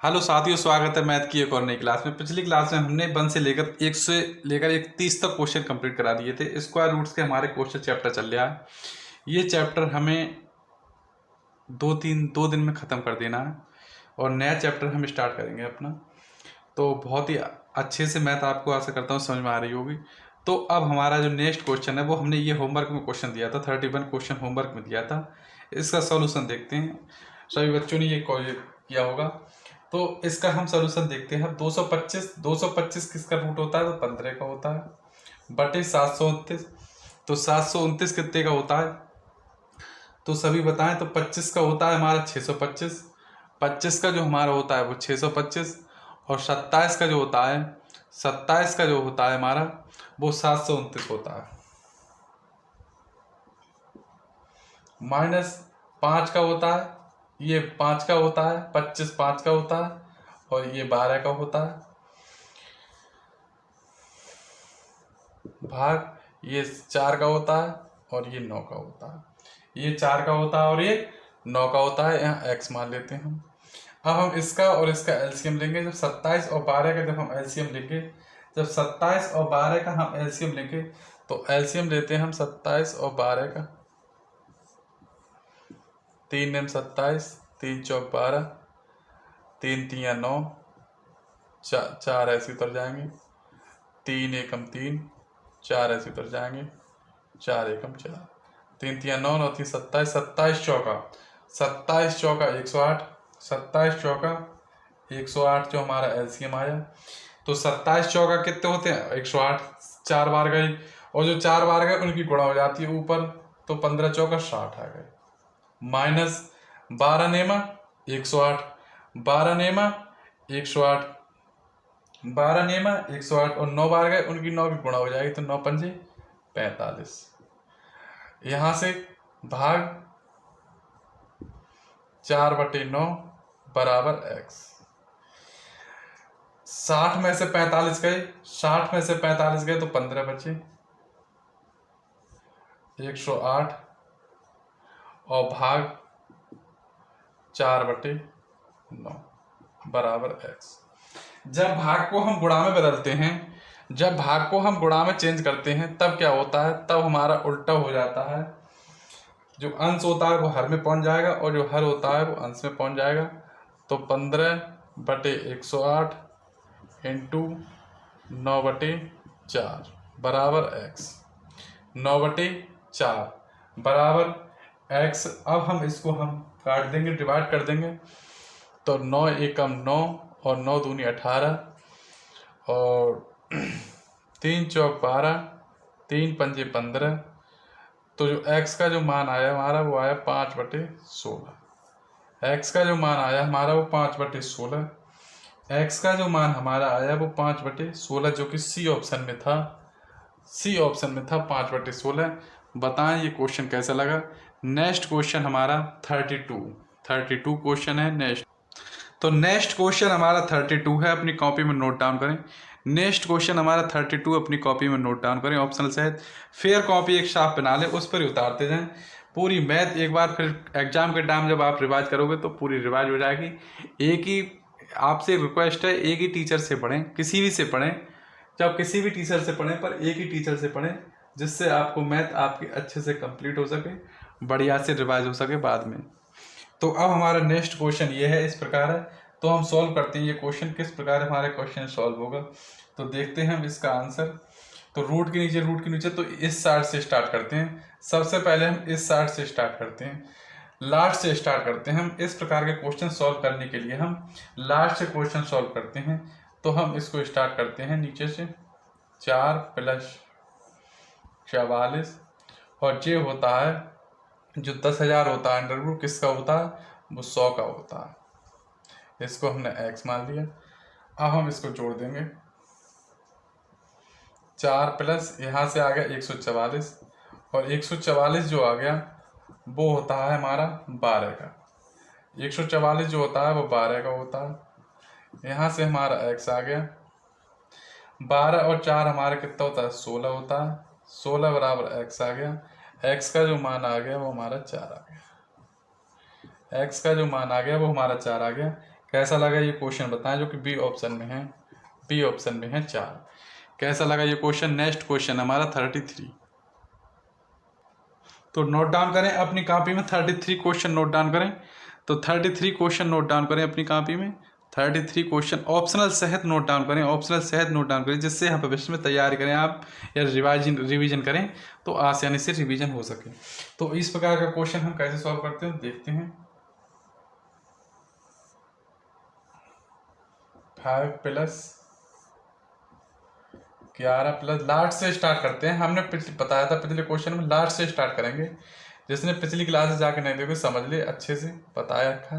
Hello साथियों, स्वागत है मैथ की एक और नई क्लास में। पिछली क्लास में हमने 1 से लेकर 1 से लेकर 30 तक क्वेश्चन कंप्लीट करा दिए थे। स्क्वायर रूट्स के हमारे क्वेश्चन चैप्टर चल रहा है। ये चैप्टर हमें 2 दिन में ख़त्म कर देना है और नया चैप्टर हम स्टार्ट करेंगे अपना। तो बहुत ही अच्छे से मैथ आपको आशा करता हूँ समझ में आ रही होगी। तो अब हमारा जो नेक्स्ट क्वेश्चन है वो हमने ये होमवर्क में क्वेश्चन दिया था, 31 क्वेश्चन होमवर्क में दिया था। इसका सॉल्यूशन देखते हैं। सभी बच्चों ने ये किया होगा, तो इसका हम सॉल्यूशन देखते हैं। 225 किसका रूट होता है? तो 15 का होता है बटे 729। तो 729 कितने का होता है? तो सभी बताएं। तो 25 का होता है हमारा 625। 25 का जो हमारा होता है वो 625 और 27 का जो होता है 27 का जो होता है हमारा वो 729 होता है। माइनस 5 का होता है, ये 5 का होता है, 25 5 का होता है और ये 12 का होता है, भाग ये 4 का होता है और ये 9 का होता है। ये 4 का होता है और ये 9 का होता है। यहाँ x मान लेते हैं हम। अब हम इसका और इसका एलसीएम लेंगे। जब 27 और 12 का जब हम एलसीएम लेंगे, जब 27 और 12 का हम एलसीएम लेंगे तो एलसीएम लेते हैं हम 27 और 12 का। 3 नेम 27, 3 चौक 12, 3 तिया 9, 4 ऐसे उतर जाएंगे, 3 एकम 3, 4 ऐसे उतर जाएंगे, 4 एकम 4, 3 तिया 9, 9 3 27, 27 चौका 108, 27 चौका 108 जो हमारा एलसीएम आया। तो 27 चौका कितने होते हैं? 108। 4 बार गए और जो 4 बार गए उनकी गुणा हो जाती है ऊपर, तो 15 चौका 60 आ गए। माइनस 12 नेमा 108, 12 नेमा 108, 12 नेमा 108 और 9 बार गए उनकी 9 की गुणा हो जाएगी, तो 9 पंजे 45। यहाँ से भाग 4/9 बराबर x। 60 में से 45 गए, 60 में से 45 गए तो 15 बचे, 108 और भाग 4/9 बराबर x। जब भाग को हम गुणा में बदलते हैं, जब भाग को हम गुणा में चेंज करते हैं तब क्या होता है? तब हमारा उल्टा हो जाता है। जो अंश होता है वो हर में पहुंच जाएगा और जो हर होता है वो अंश में पहुंच जाएगा। तो 15/108 इंटू 9/4 बराबर x। 9/4 बराबर x। अब हम इसको हम काट देंगे, डिवाइड कर देंगे। तो 9 एकम 9 और 9 दूनी 18 और 3 चौक 12, 3 पंजे 15। तो जो x का जो मान आया हमारा वो आया 5/16। x का जो मान आया हमारा वो 5/16। x का जो मान हमारा आया वो 5/16 जो कि सी ऑप्शन में था। सी ऑप्शन में था 5/16। बताएं ये क्वेश्चन कैसा लगा। नेक्स्ट क्वेश्चन हमारा 32 क्वेश्चन है नेक्स्ट। तो नेक्स्ट क्वेश्चन हमारा 32 है, अपनी कॉपी में नोट डाउन करें। नेक्स्ट क्वेश्चन हमारा 32 अपनी कॉपी में नोट डाउन करें ऑप्शनल सहित। फेयर कॉपी एक साफ बना लें, उस पर ही उतारते जाएं। पूरी मैथ एक बार फिर एग्जाम के टाइम जब आप रिवाइज करोगे तो पूरी रिवाइज हो जाएगी। एक ही आपसे रिक्वेस्ट है, एक ही टीचर से पढ़ें, किसी भी से पढ़ें। जब किसी भी टीचर से पढ़ें पर एक ही टीचर से पढ़ें, जिससे आपको मैथ आपकी अच्छे से कंप्लीट हो सके, बढ़िया से रिवाइज हो सके बाद में। तो अब हमारा नेक्स्ट क्वेश्चन ये है, इस प्रकार है। तो हम सॉल्व करते हैं ये क्वेश्चन, किस प्रकार हमारा क्वेश्चन सॉल्व होगा। तो देखते हैं हम इसका आंसर। तो रूट के नीचे तो इस साइड से स्टार्ट करते हैं। सबसे पहले हम इस साइड से स्टार्ट करते हैं, लास्ट से स्टार्ट करते हैं। हम इस प्रकार के क्वेश्चन सॉल्व करने के लिए हम लास्ट से क्वेश्चन सॉल्व करते हैं। तो हम इसको स्टार्ट करते हैं नीचे से। 4 + 44 और ये होता है जो 10,000 होता है अंडर रूट किसका होता है? वो 100 का होता है। इसको हमने x मान लिया। अब हम इसको जोड़ देंगे। 4 प्लस यहाँ से आ गया 144 और 144 जो आ गया वो होता है हमारा 12 का। 144 जो होता है वो 12 का होता है। यहाँ से हमारा x आ गया। 12 और 4 हमारा कितना होता है? 16 होता है। 16 बराबर x आ गया। x का जो मान आ गया वो हमारा 4 आ गया। x का जो मान आ गया वो हमारा 4 आ गया। कैसा लगा ये क्वेश्चन बताएं, जो कि बी ऑप्शन में है, बी ऑप्शन में है 4। कैसा लगा ये क्वेश्चन। नेक्स्ट क्वेश्चन हमारा 33। तो नोट डाउन करें अपनी कॉपी में 33 क्वेश्चन नोट डाउन करें। तो 33 क्वेश्चन नोट डाउन करें अपनी कॉपी में। 33 क्वेश्चन ऑप्शनल सहित नोट डाउन करें, ऑप्शनल सहित नोट डाउन करें, जिससे हम भविष्य में तैयारी करें आप या रिवीजन करें तो आसानी से रिवीजन हो सके। तो इस प्रकार का क्वेश्चन हम कैसे सॉल्व करते हैं देखते हैं। 5 + 11 प्लस लास्ट से स्टार्ट करते हैं। हमने बताया था पिछले क्वेश्चन में लास्ट से स्टार्ट करेंगे। जिसने पिछली क्लास से जाके नहीं देखो समझ ले, अच्छे से बताया रखा।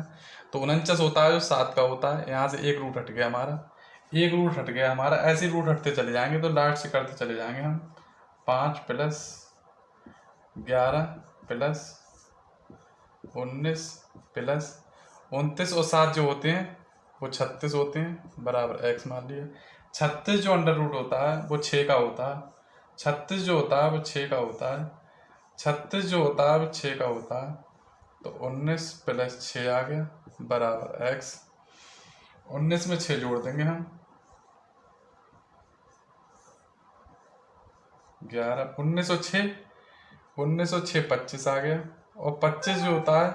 तो 49 होता है जो 7 का होता है। यहाँ से एक रूट हट गया हमारा, एक रूट हट गया हमारा, ऐसे रूट हटते चले जाएंगे तो लास्ट से करते चले जाएंगे हम। 5 + 11 + 19 + 29 और 7 जो होते हैं वो 36 होते हैं, बराबर x मान लिया। 36 जो अंडर रूट होता है वो 6 का होता है। 36 जो होता है वो 6 का होता है। 36 जो होता है वो 6 का होता है। तो 19 + 6 आ गया बराबर x। 19 में 6 जोड़ देंगे हम, 11 19 और 6, 19 और 6 25 आ गया। और 25 जो होता है,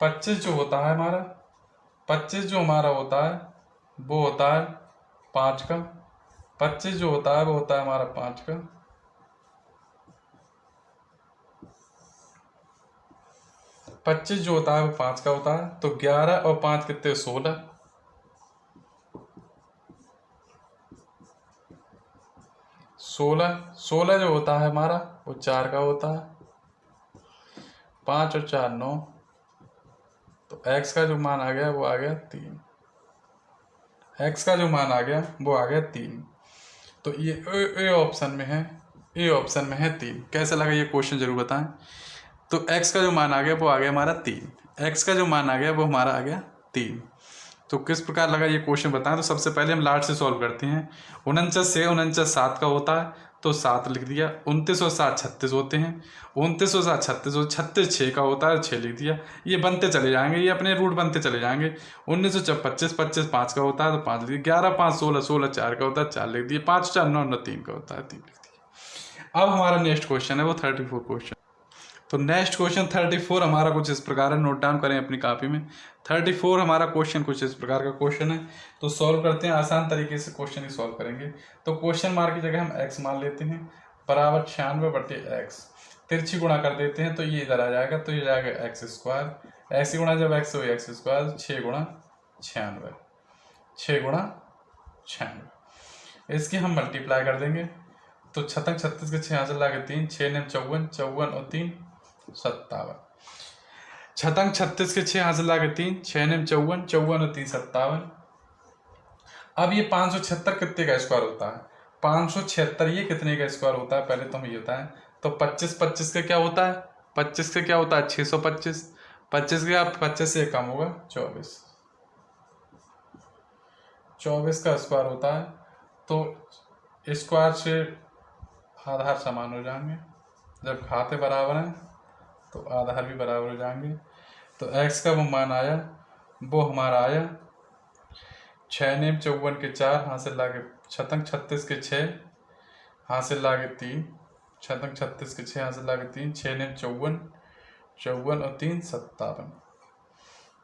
25 जो होता है हमारा, 25 जो हमारा होता है वो होता है 5 का। 25 जो होता है वो होता है हमारा 5 का। 25 जो होता है वो 5 का होता है। तो 11 और 5 कितने, 16। 16 जो होता है हमारा वो 4 का होता है। 5 और 4 9। तो x का जो मान आ गया वो आ गया 3। x का जो मान आ गया वो आ गया 3। तो ये ए ऑप्शन में है, ए ऑप्शन में है 3। कैसा लगा ये क्वेश्चन जरूर बताएं। तो x का जो मान आ गया वो आ गया हमारा 3। x का जो मान आ गया वो हमारा आ गया 3। तो किस प्रकार लगा ये क्वेश्चन बताएं। तो सबसे पहले हम लास्ट से सॉल्व करते हैं। 49 से 49 7 का होता है तो 7 लिख दिया। 29 और 7 36 होते हैं। 29 और 7 36 और 36 6 का होता है, 6 लिख दिया। ये बनते चले जाएंगे, ये अपने रूट बनते चले जाएंगे। 19 और 25 25 5 का होता है तो 5 लिख दिया। 11 5 16 16 4 का होता है, 4 लिख दिए। 5 4 9 9 3 का होता है, 3 लिख दिया। अब हमारा नेक्स्ट क्वेश्चन है वो 34 क्वेश्चन। तो नेक्स्ट क्वेश्चन 34 हमारा कुछ इस प्रकार है, नोट डाउन करें अपनी कॉपी में। 34 हमारा क्वेश्चन कुछ इस प्रकार का क्वेश्चन है। तो सॉल्व करते हैं, आसान तरीके से क्वेश्चन ही सॉल्व करेंगे। तो क्वेश्चन मार्क की जगह हम x मान लेते हैं, बराबर 96/x। तिरछी गुणा कर देते हैं तो ये इधर आ जाएगा, तो ये जाएगा x²। x गुणा जब x हो x², 6 × 96, 6 × 96। इसकी हम मल्टीप्लाई कर देंगे तो 36 36 के 6 यहाँ से लाके 3, 6 9 54, 54 और 3 57। 36 36 के 6 यहाँ से लाके 3, 6 9 54, 54 और 3 57। अब ये 576 कितने का स्क्वायर होता है। 576 ये कितने का स्क्वायर होता है पहले तो हम ये बताएं। तो 25 25 का क्या होता है, 25 का क्या होता है 625। 25 का 25 से कम होगा 24। 24 का स्क्वायर होता है। तो स्क्वायर से आधार समान हो जाएंगे, जब खाते बराबर हैं तो आधार भी बराबर हो जाएंगे। तो x का वो मान आया वो हमारा आया 6 9 54 के 4 हासिल लाके 36 36 के 6 हासिल लाके 3, 36 36 के 6 हासिल लाके 3, 6 9 54, 54 और 3 57,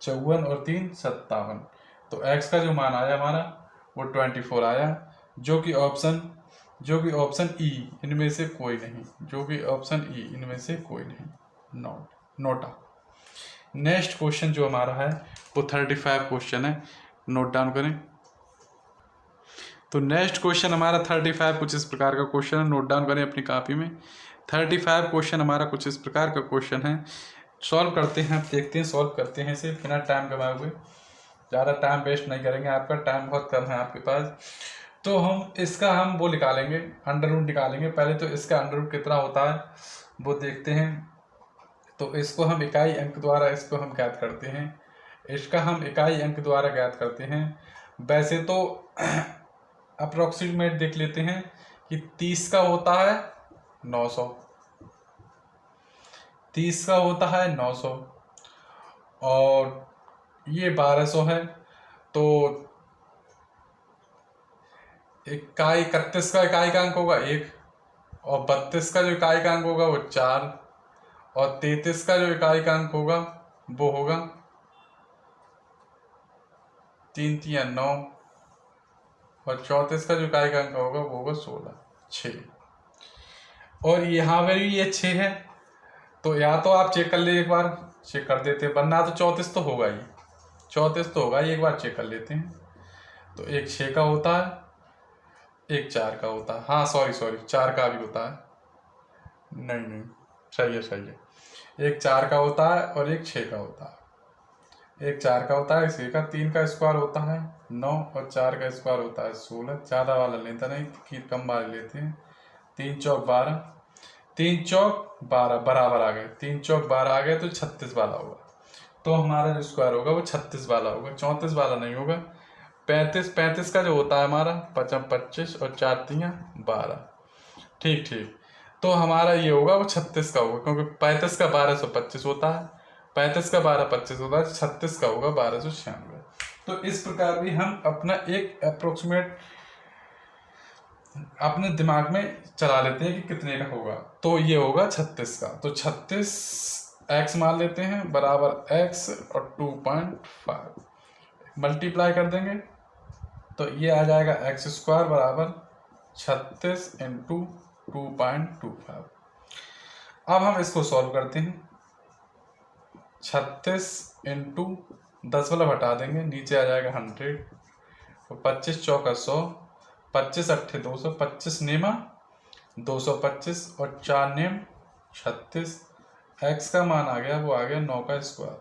54 और 3 57। तो x का जो मान आया हमारा वो 24 आया, जो कि ऑप्शन ई इनमें से कोई नहीं, जो कि ऑप्शन ई इनमें से कोई नहीं, नोटा। नेक्स्ट क्वेश्चन जो हमारा है वो 35 क्वेश्चन है, नोट डाउन करें। तो नेक्स्ट क्वेश्चन हमारा 35 कुछ इस प्रकार का क्वेश्चन है, नोट डाउन करें अपनी कॉपी में। 35 क्वेश्चन हमारा कुछ इस प्रकार का क्वेश्चन है। सॉल्व करते हैं, देखते हैं सॉल्व करते हैं इसे बिना टाइम गवाए हुए। ज़्यादा टाइम वेस्ट नहीं करेंगे, आपका टाइम बहुत कम है आपके पास। तो हम इसका वो निकालेंगे, अंडर रूट निकालेंगे। पहले तो इसका अंडर रूट कितना होता है वो देखते हैं। तो इसको हम इकाई अंक द्वारा इसको हम ज्ञात करते हैं, इसका हम इकाई अंक द्वारा ज्ञात करते हैं। वैसे तो अप्रोक्सीमेट देख लेते हैं कि 30 का होता है 900, 30 का होता है 900 और ये 1200 है। तो इकाई 31 का इकाई का अंक होगा 1, और 32 का जो इकाई का अंक होगा वो 4, और 33 का जो इकाई का अंक होगा वो होगा 3 3 9, और 34 का जो इकाई का अंक होगा वो होगा 16 6। और यहाँ पर भी ये 6 है, तो या तो आप चेक कर ले, एक बार चेक कर देते हैं, वरना तो 34 तो होगा ही, 34 तो होगा ही, एक बार चेक कर लेते हैं। तो एक 6 का होता है, एक 4 का होता है, हाँ सॉरी 4 का भी होता है, नहीं नहीं सही है, एक 4 का होता है और एक 6 का होता है। एक 4 का होता है, एक 6 का, 3 का स्क्वायर होता है 9, और 4 का स्क्वायर होता है 16। ज़्यादा वाला लेता नहीं, कम वाले लेते हैं। 3 चौक 12, 3 चौक 12 बराबर आ गए, 3 चौक 12 आ गए, तो 36 वाला होगा। तो हमारा जो स्क्वायर होगा वो 36 वाला होगा, 34 वाला नहीं होगा। 35 का जो होता है हमारा 25 और 4 3 12, ठीक। तो हमारा ये होगा वो 36 का होगा, क्योंकि 35 का 1225 होता है, 35 का 1225 होता है, 36 का होगा 1296। तो इस प्रकार भी हम अपना एक अप्रोक्सीमेट अपने दिमाग में चला लेते हैं कि कितने का होगा। तो ये होगा 36 का, तो 36 x मान लेते हैं बराबर x और 2.5 मल्टीप्लाई कर देंगे, तो ये आ जाएगा एक्स स्क्वायर बराबर 36 इंटू 2.25। अब हम इसको सॉल्व करते हैं। 36 इंटू 10 वाला हटा देंगे, नीचे आ जाएगा 100, और 25 चौका 100, 25 अट्ठे 200, 25 नेमा 225, और 4 नेम 36। एक्स का मान आ गया, वो आ गया 9 का स्क्वायर।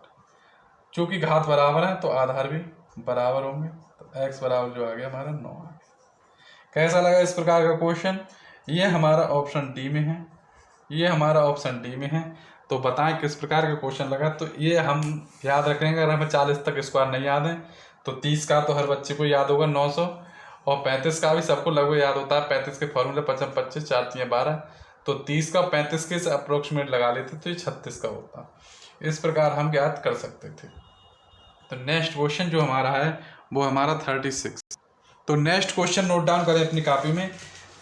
चूँकि घात बराबर है तो आधार भी बराबर होंगे, तो एक्स बराबर जो आ गया हमारा 9 आ गया। कैसा लगा इस प्रकार का क्वेश्चन? ये हमारा ऑप्शन डी में है, ये हमारा ऑप्शन डी में है। तो बताएं किस प्रकार का क्वेश्चन लगा। तो ये हम याद रखेंगे, अगर हमें 40 तक स्क्वायर नहीं याद है तो 30 का तो हर बच्चे को याद होगा 900, और 35 का भी सबको लगभग याद होता है। 35 के फॉर्मूले 55 25 4 3 12, तो 30 का 35 के से अप्रोक्सीमेट लगा लेते तो ये 36 का होता। इस प्रकार हम याद कर सकते थे। तो नेक्स्ट क्वेश्चन जो हमारा है वो हमारा 36। तो नेक्स्ट क्वेश्चन नोट डाउन करें अपनी कॉपी में।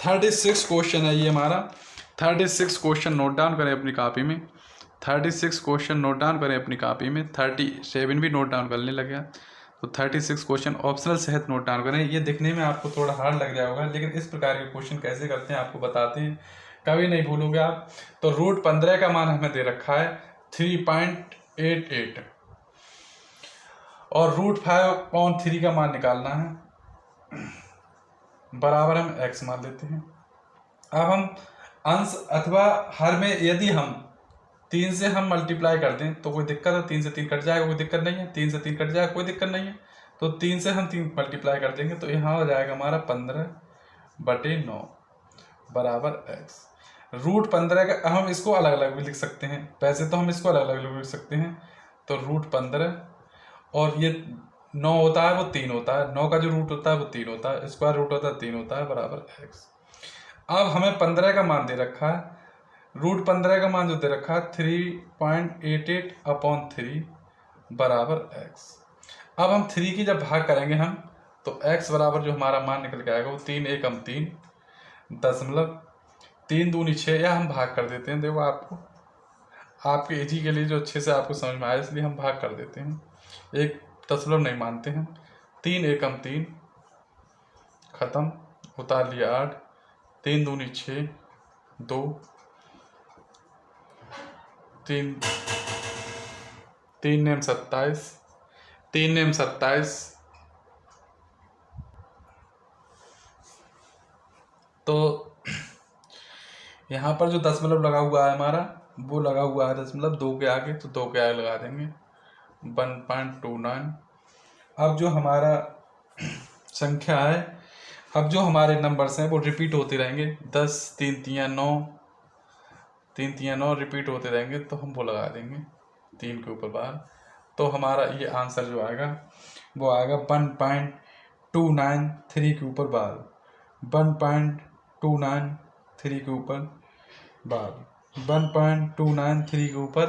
36 क्वेश्चन है ये हमारा। 36 क्वेश्चन नोट डाउन करें अपनी कॉपी में। 36 क्वेश्चन नोट डाउन करें अपनी कॉपी में। 37 भी नोट डाउन करने लग गया। तो 36 क्वेश्चन ऑप्शनल सहित नोट डाउन करें। ये दिखने में आपको थोड़ा हार्ड लग जाएगा, लेकिन इस प्रकार के क्वेश्चन कैसे करते हैं आपको बताते हैं, कभी नहीं भूलोगे आप। तो रूट 15 का मान हमें दे रखा है 3.88, और रूट 5/3 का मान निकालना है, बराबर हम x मान लेते हैं। अब हम अंश अथवा हर में यदि हम 3 से हम मल्टीप्लाई कर दें तो कोई दिक्कत है? 3 से 3 कट जाएगा, कोई दिक्कत नहीं है। 3 से 3 कट जाएगा, कोई दिक्कत नहीं है। तो 3 से हम 3 मल्टीप्लाई कर देंगे, तो यहाँ हो जाएगा हमारा 15/9 बराबर x। रूट 15 का हम इसको अलग अलग भी लिख सकते हैं, वैसे तो हम इसको अलग अलग लिख सकते हैं। तो रूट 15, और ये 9 होता है वो 3 होता है, 9 का जो रूट होता है वो 3 होता है, स्क्वायर रूट होता है 3 होता है, बराबर x। अब हमें 15 का मान दे रखा है, रूट 15 का मान जो दे रखा है 3.88/3 बराबर x। अब हम 3 की जब भाग करेंगे हम, तो x बराबर जो हमारा मान निकल के आएगा वो 3 एकम 3 दशमलव 3 दूनी 6, या हम भाग कर देते हैं। देखो आपको आपके इजी के लिए जो अच्छे से आपको समझ में आया, इसलिए हम भाग कर देते हैं, एक दशमलव नहीं मानते हैं। 3 एकम 3 खत्म, उतार लिया 8, 3 दूनी 6 2 3 3 नेम 27, 3 नेम 27। तो यहाँ पर जो दशमलव लगा हुआ है हमारा, वो लगा हुआ है दशमलव 2 के आगे, तो 2 के आगे लगा देंगे 1.29। अब जो हमारा संख्या है, अब जो हमारे नंबर्स हैं वो रिपीट होते रहेंगे। 10 3 3 9, 3 3 9 रिपीट होते रहेंगे, तो हम वो लगा देंगे 3 के ऊपर बार। तो हमारा ये आंसर जो आएगा वो आएगा 1.293 के ऊपर बार, 1.293 के ऊपर बार, 1.293 के ऊपर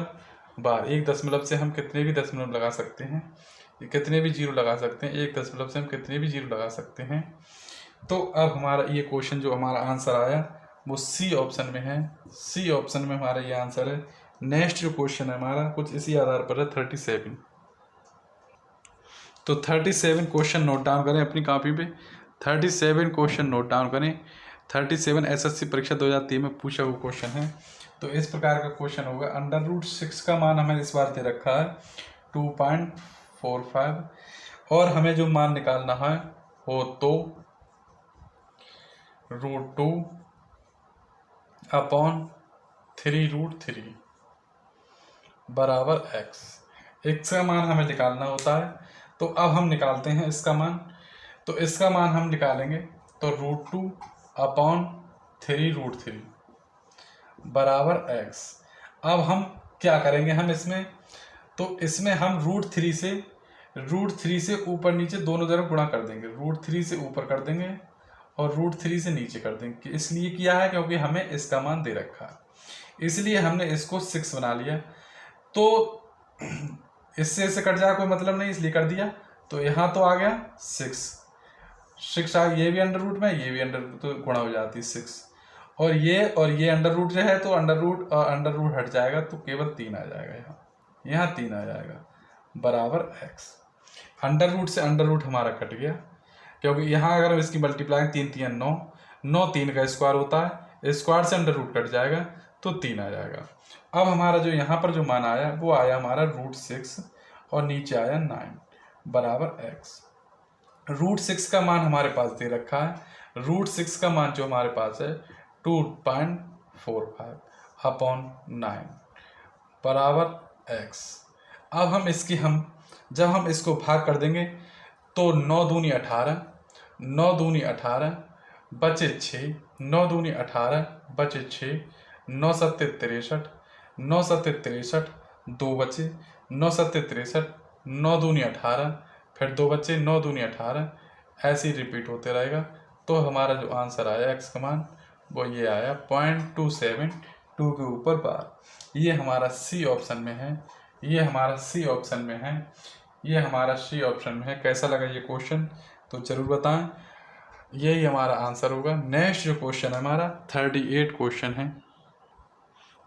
बार। एक दशमलव से हम कितने भी दशमलव लगा सकते हैं, ये कितने भी जीरो लगा सकते हैं, 1 दशमलव से हम कितने भी जीरो लगा सकते हैं। तो अब हमारा ये क्वेश्चन जो हमारा आंसर आया वो सी ऑप्शन में है, सी ऑप्शन में हमारा ये आंसर है। नेक्स्ट जो क्वेश्चन है हमारा कुछ इसी आधार पर है 37। तो 37 क्वेश्चन नोट डाउन करें अपनी कॉपी पे। 37 क्वेश्चन नोट डाउन करें। 37 एसएससी परीक्षा 2023 में पूछा हुआ क्वेश्चन है। तो इस प्रकार का क्वेश्चन होगा, √6 का मान हमें इस बार दे रखा है 2.45 और हमें जो मान निकालना है वो तो √2 अपॉन 3√3 बराबर x का मान हमें निकालना होता है। तो अब हम निकालते हैं इसका मान। तो इसका मान हम निकालेंगे तो √2 अपॉन 3√3 बराबर x। अब हम क्या करेंगे, हम इसमें तो इसमें हम √3 से ऊपर नीचे दोनों तरफ गुणा कर देंगे। √3 से ऊपर कर देंगे और √3 से नीचे कर देंगे। इसलिए किया है क्योंकि हमें इसका मान दे रखा है, इसलिए हमने इसको 6 बना लिया। तो इससे कट जाए कोई मतलब नहीं, इसलिए कर दिया। तो यहाँ तो आ गया 6 आ, ये भी अंडर रूट में, ये भी अंडर रूट, तो गुणा हो जाती है 6 और ये अंडर रूट जो है तो अंडर रूट हट जाएगा तो केवल 3 आ जाएगा, यहाँ 3 आ जाएगा बराबर x। अंडर रूट से अंडर रूट हमारा कट गया क्योंकि यहाँ अगर हम इसकी मल्टीप्लाई 3 3 9 9 3 का स्क्वायर होता है, स्क्वायर से अंडर रूट कट जाएगा तो 3 आ जाएगा। अब हमारा जो यहाँ पर जो मान आया वो आया हमारा √6 और नीचे आया 9 बराबर x। √6 का मान हमारे पास दे रखा है, √6 का मान जो हमारे पास है 2.45 अपॉन 9 बराबर x। अब जब हम इसको भाग कर देंगे तो 9 दूनी 18, 9 दूनी 18 बचे 6, 9 दूनी 18 बचे 6, 9 सत्ते 63, 9 सत्ते 63 2 बचे, 9 सत्ते 63, 9 दूनी 18 फिर 2 बचे, 9 दूनी 18, ऐसे ही रिपीट होते रहेगा। तो हमारा जो आंसर आया x का मान वो ये आया 0.272 के ऊपर बार। ये हमारा सी ऑप्शन में है, ये हमारा सी ऑप्शन में है, ये हमारा सी ऑप्शन में है। कैसा लगा ये क्वेश्चन तो जरूर बताएं। यही हमारा आंसर होगा। नेक्स्ट जो क्वेश्चन है हमारा 38 क्वेश्चन है।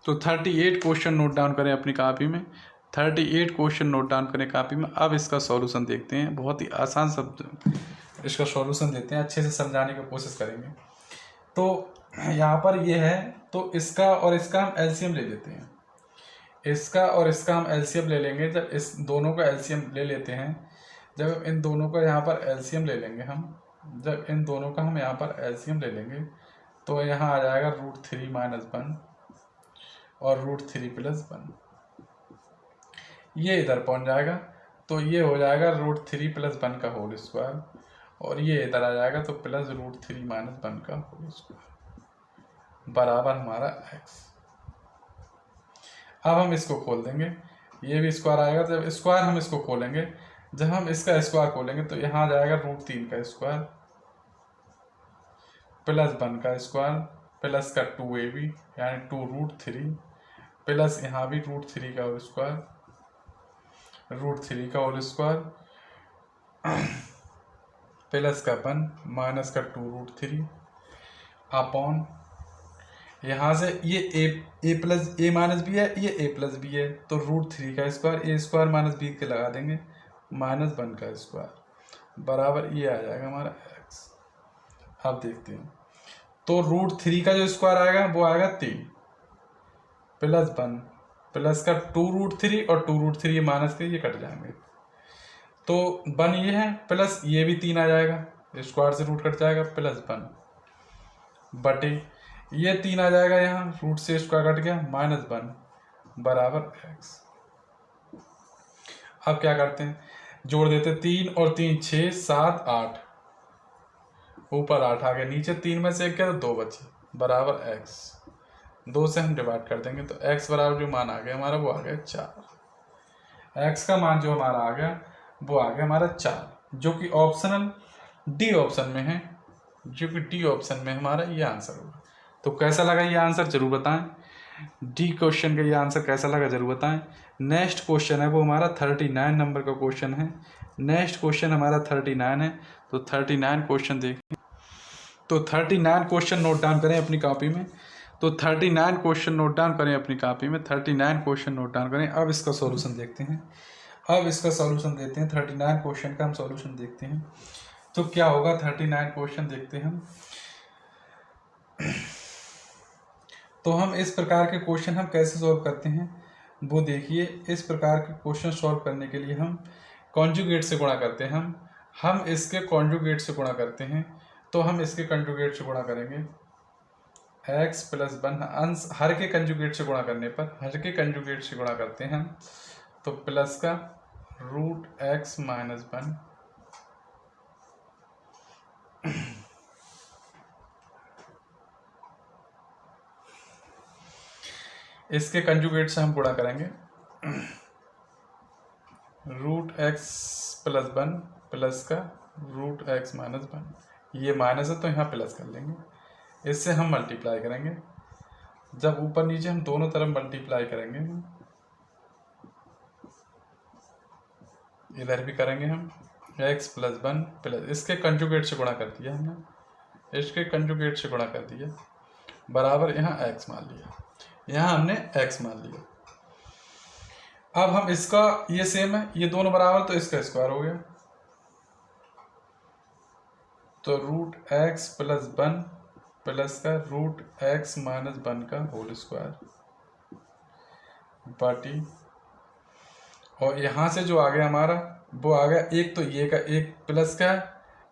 तो 38 क्वेश्चन नोट डाउन करें अपनी कॉपी में। 38 क्वेश्चन नोट डाउन करें कॉपी में। अब इसका सॉल्यूशन देखते हैं, बहुत ही आसान शब्द इसका सॉल्यूशन देते हैं, अच्छे से समझाने की कोशिश करेंगे। तो यहाँ पर ये है, तो इसका और इसका हम एलसीएम ले लेते हैं। इसका और इसका हम एलसीएम ले लेंगे। जब इस दोनों का एलसीएम ले लेते हैं, जब इन दोनों का यहाँ पर एलसीएम ले लेंगे हम, जब इन दोनों का हम यहाँ पर एलसीएम ले लेंगे तो यहाँ आ जाएगा √3 - 1 और √3 + 1। ये इधर पहुँच जाएगा तो ये हो जाएगा √3 + 1 का होल स्क्वायर और ये इधर आ जाएगा तो प्लस √3 - 1 का होल स्क्वायर बराबर हमारा x। अब हम इसको खोल देंगे, ये भी स्क्वायर आएगा। जब स्क्वायर हम इसको खोलेंगे, जब हम इसका स्क्वायर खोलेंगे तो यहाँ आ जाएगा √3 का स्क्वायर प्लस 1 का स्क्वायर प्लस का 2ab यानी 2√3 प्लस यहाँ भी √3 का होल स्क्वायर, √3 का होल स्क्वायर प्लस का 1 माइनस का 2√3 अपॉन यहाँ से ये a - b है, ये a + b है तो √3 का square, a square minus b के लगा देंगे -1 का स्क्वायर बराबर ये आ जाएगा हमारा x। अब देखते हैं तो √3 का जो स्क्वायर आएगा वो आएगा 3 प्लस 1 प्लस का 2√3 और 2√3 ये माइनस के ये कट जाएंगे तो 1 ये है प्लस ये भी 3 आ जाएगा, स्क्वायर से रूट कट जाएगा प्लस 1 बटे ये 3 आ जाएगा, यहाँ रूट से स्क्वायर कट गया -1 बराबर x। अब क्या करते हैं, जोड़ देते 3 और 3 6 7 8, ऊपर 8 आ गया, नीचे 3 में से 1 गया तो 2 बचे बराबर x। 2 से हम डिवाइड कर देंगे तो x बराबर जो मान आ गया हमारा वो आ गया 4। x का मान जो हमारा आ गया वो आ गया हमारा 4, जो कि ऑप्शनल डी ऑप्शन में है, जो कि डी ऑप्शन में हमारा ये आंसर होगा। तो कैसा लगा ये आंसर जरूर बताएं। डी क्वेश्चन का ये आंसर कैसा लगा जरूर बताएं। नेक्स्ट क्वेश्चन है वो हमारा 39 नंबर का क्वेश्चन है। नेक्स्ट क्वेश्चन हमारा 39 है, तो 39 क्वेश्चन देखें। तो 39 क्वेश्चन नोट डाउन करें अपनी कॉपी में। तो 39 क्वेश्चन नोट डाउन करें अपनी कॉपी में, 39 क्वेश्चन नोट डाउन करें। अब इसका सॉल्यूशन देखते हैं, अब इसका सॉल्यूशन देते हैं। 39 क्वेश्चन का हम सॉल्यूशन देखते हैं तो क्या होगा। 39 क्वेश्चन देखते हैं हम। तो हम इस प्रकार के क्वेश्चन हम कैसे सॉल्व करते हैं वो देखिए। इस प्रकार के क्वेश्चन सॉल्व करने के लिए हम कॉन्जुगेट से गुणा करते हैं। हम इसके कॉन्जुगेट से गुणा करते हैं, तो हम इसके कॉन्जुगेट से गुणा करेंगे x प्लस 1 अंश हर के कंजुगेट से गुणा करने पर, हर के कंजुगेट से गुणा करते हैं हम, तो प्लस का रूट x माइनस 1 इसके कंजुगेट से हम गुणा करेंगे रूट x प्लस 1 प्लस का रूट x माइनस 1। ये माइनस है तो यहाँ प्लस कर लेंगे, इससे हम मल्टीप्लाई करेंगे। जब ऊपर नीचे हम दोनों तरफ मल्टीप्लाई करेंगे, इधर भी करेंगे हम x प्लस 1 प्लस इसके कंजुगेट से गुणा कर दिया हमने, इसके कंजुगेट से गुणा कर दिया बराबर यहाँ x मान लिया, यहाँ हमने x मान लिया। अब हम इसका ये सेम है, ये दोनों बराबर तो इसका स्क्वायर हो गया, तो रूट x प्लस 1 प्लस का रूट x माइनस 1 का होल स्क्वायर बाटी, और यहाँ से जो आ गया हमारा वो आ गया एक, तो ये का एक प्लस का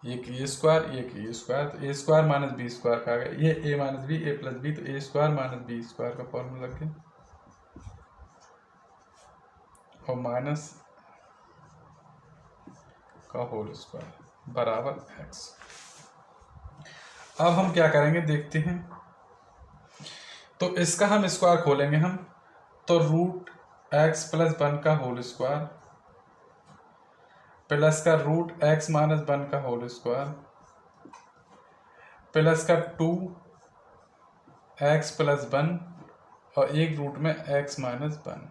एक ये स्क्वायर, एक ये स्क्वायर, तो ए स्क्वायर माइनस बी स्क्वायर का आ गया, ये ए माइनस बी ए प्लस बी, तो ए स्क्वायर माइनस बी स्क्वायर का फॉर्मूला लग गया, और माइनस का होल स्क्वायर बराबर x। अब हम क्या करेंगे देखते हैं। तो इसका हम स्क्वायर खोलेंगे हम, तो रूट x प्लस 1 का होल स्क्वायर प्लस का रूट x माइनस 1 का होल स्क्वायर प्लस का 2x प्लस 1 और एक रूट में x माइनस 1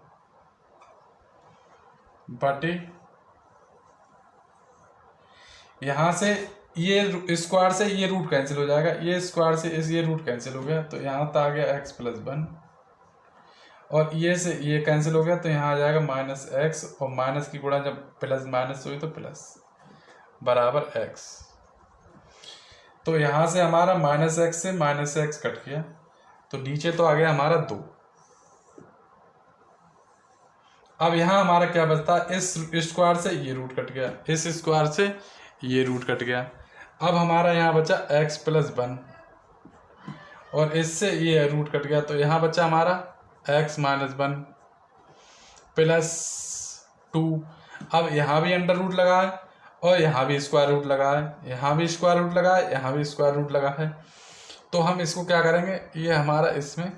बटे, यहाँ से ये स्क्वायर से ये रूट कैंसिल हो जाएगा, ये स्क्वायर से ये रूट कैंसिल हो गया, तो यहाँ तक आ गया x प्लस 1, और ये से ये कैंसिल हो गया, तो यहाँ आ जाएगा माइनस x, और माइनस की गुणा जब प्लस माइनस हुई तो प्लस बराबर x। तो यहाँ से हमारा माइनस एक्स से माइनस एक्स कट गया, तो नीचे तो आ गया हमारा 2। अब यहाँ हमारा क्या बचता, इस स्क्वायर से ये रूट कट गया, इस स्क्वायर से ये रूट कट गया। अब हमारा यहाँ बचा x प्लस 1 और इससे ये रूट कट गया, तो यहाँ बचा हमारा x माइनस 1 प्लस 2। अब यहाँ भी अंडर रूट लगा है और यहाँ भी स्क्वायर रूट लगा है, यहाँ भी स्क्वायर रूट लगा है, यहाँ भी स्क्वायर रूट लगा है। तो हम इसको क्या करेंगे, ये हमारा इसमें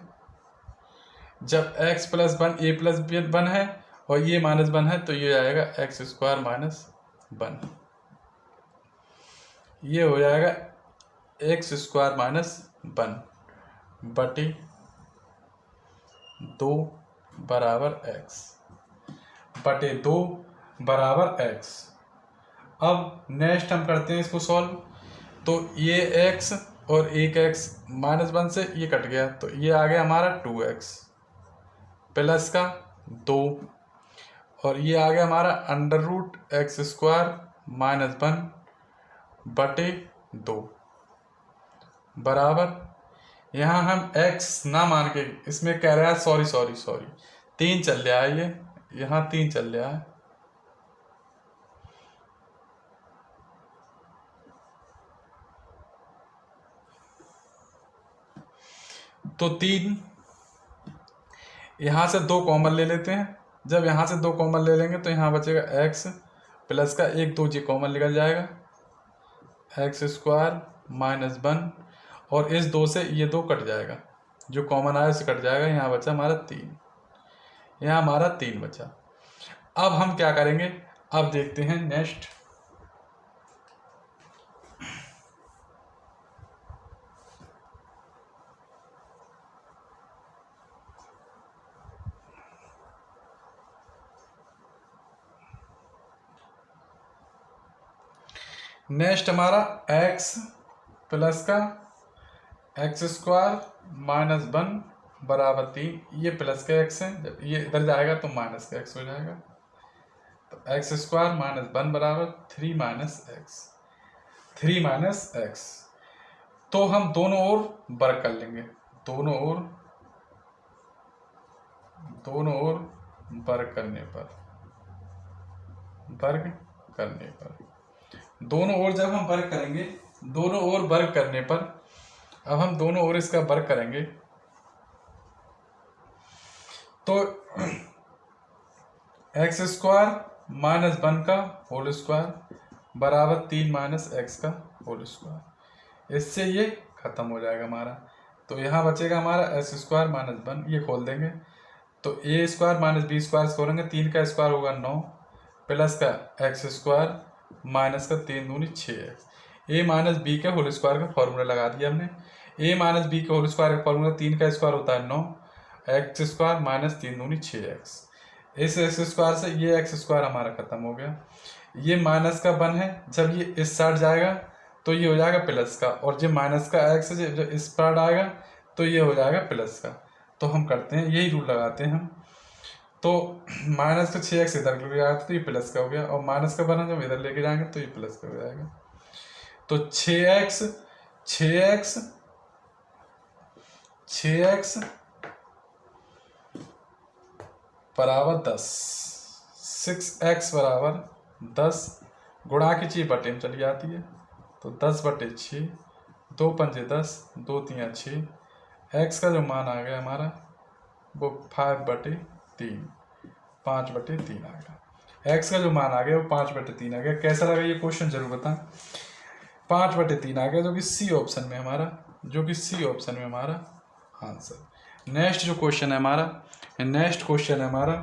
जब x प्लस 1 ए प्लस 1 है और ये माइनस 1 है, तो ये आएगा एक्स स्क्वायर माइनस 1, ये हो जाएगा एक्स स्क्वायर माइनस 1 बटी 2 बराबर x बटे 2 बराबर x। अब नेक्स्ट हम करते हैं इसको सॉल्व। तो ये x और एक x माइनस 1 से ये कट गया, तो ये आ गया हमारा 2x प्लस का 2, और ये आ गया हमारा under root X square minus 1 बटे 2 बराबर, यहाँ हम x ना मान के इसमें कह रहा है सॉरी 3 चल रहा है, ये यहाँ 3 चल रहा है, तो 3 यहाँ से 2 कॉमन ले लेते हैं। जब यहाँ से 2 कॉमन ले लेंगे तो यहाँ बचेगा x प्लस का 1 2 जी कॉमन निकल जाएगा, एक्स स्क्वायर माइनस 1, और इस 2 से ये 2 कट जाएगा, जो कॉमन आया उसे कट जाएगा, यहाँ बचा हमारा 3, यहाँ हमारा 3 बचा। अब हम क्या करेंगे, अब देखते हैं नेक्स्ट। नेक्स्ट हमारा एक्स प्लस का एक्स स्क्वायर माइनस 1 बराबर 3, ये प्लस का एक्स है, जब ये इधर जाएगा तो माइनस का एक्स हो जाएगा। तो एक्स स्क्वायर माइनस 1 बराबर 3 माइनस एक्स। तो हम दोनों ओर वर्ग कर लेंगे, दोनों ओर वर्ग करने पर दोनों ओर जब हम वर्ग करेंगे, दोनों ओर वर्ग करने पर, अब हम दोनों ओर इसका वर्ग करेंगे तो एक्स स्क्वायर माइनस 1 का होल स्क्वायर बराबर 3 माइनस एक्स का होल स्क्वायर। इससे ये खत्म हो जाएगा हमारा। तो यहाँ बचेगा हमारा एक्स स्क्वायर माइनस 1, ये खोल देंगे तो ए स्क्वायर माइनस बी स्क्वायर खोलेंगे, 3 का स्क्वायर होगा 9 प्लस का एक्स स्क्वायर माइनस का 3 दूनी 6x। ए माइनस बी के होल स्क्वायर का फॉर्मूला लगा दिया हमने। ए माइनस बी के होल स्क्वायर का फॉर्मूला 3 का स्क्वायर होता है 9, एक्स स्क्वायर माइनस 3 दूनी 6x। इस एक्स स्क्वायर से ये एक्स स्क्वायर हमारा खत्म हो गया। ये माइनस का 1 है, जब ये इस साइड जाएगा तो ये हो जाएगा प्लस का, और जो माइनस का एक्स है जब इस साइड आएगा तो ये हो जाएगा प्लस का। तो हम करते हैं, यही रूल लगाते हैं हम। तो माइनस का 6x इधर लेके जाएगा तो ये प्लस का हो गया, और माइनस का 1 जब इधर लेके जाएंगे तो ये प्लस का हो जाएगा। तो 6x बराबर 10, 6x बराबर 10, गुणा की चीज बटे में चली जाती है तो 10/6, 2 पंजे 10, 2 तियां 6। एक्स का जो मान आ गया हमारा वो 5/3, 5/3 आ गया। एक्स का जो मान आ गया वो 5/3 आ गया। कैसा लगा ये क्वेश्चन जरूर बताएं। 5/3 आ गया, जो कि सी ऑप्शन में हमारा आंसर। नेक्स्ट क्वेश्चन है हमारा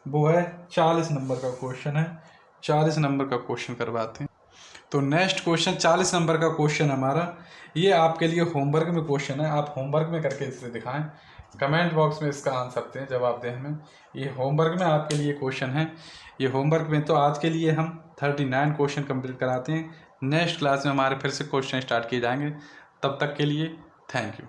वो है 40 नंबर का क्वेश्चन है। 40 नंबर का क्वेश्चन करवाते हैं। तो नेक्स्ट क्वेश्चन 40 नंबर का क्वेश्चन हमारा, ये आपके लिए होमवर्क में क्वेश्चन है। आप होमवर्क में करके इसे दिखाएं, कमेंट बॉक्स में इसका आंसर दें, जवाब दें हमें। ये होमवर्क में आपके लिए क्वेश्चन है। ये होमवर्क में तो आज के लिए हम 39 क्वेश्चन कंप्लीट कराते हैं। नेक्स्ट क्लास में हमारे फिर से क्वेश्चन स्टार्ट किए जाएंगे। तब तक के लिए थैंक यू।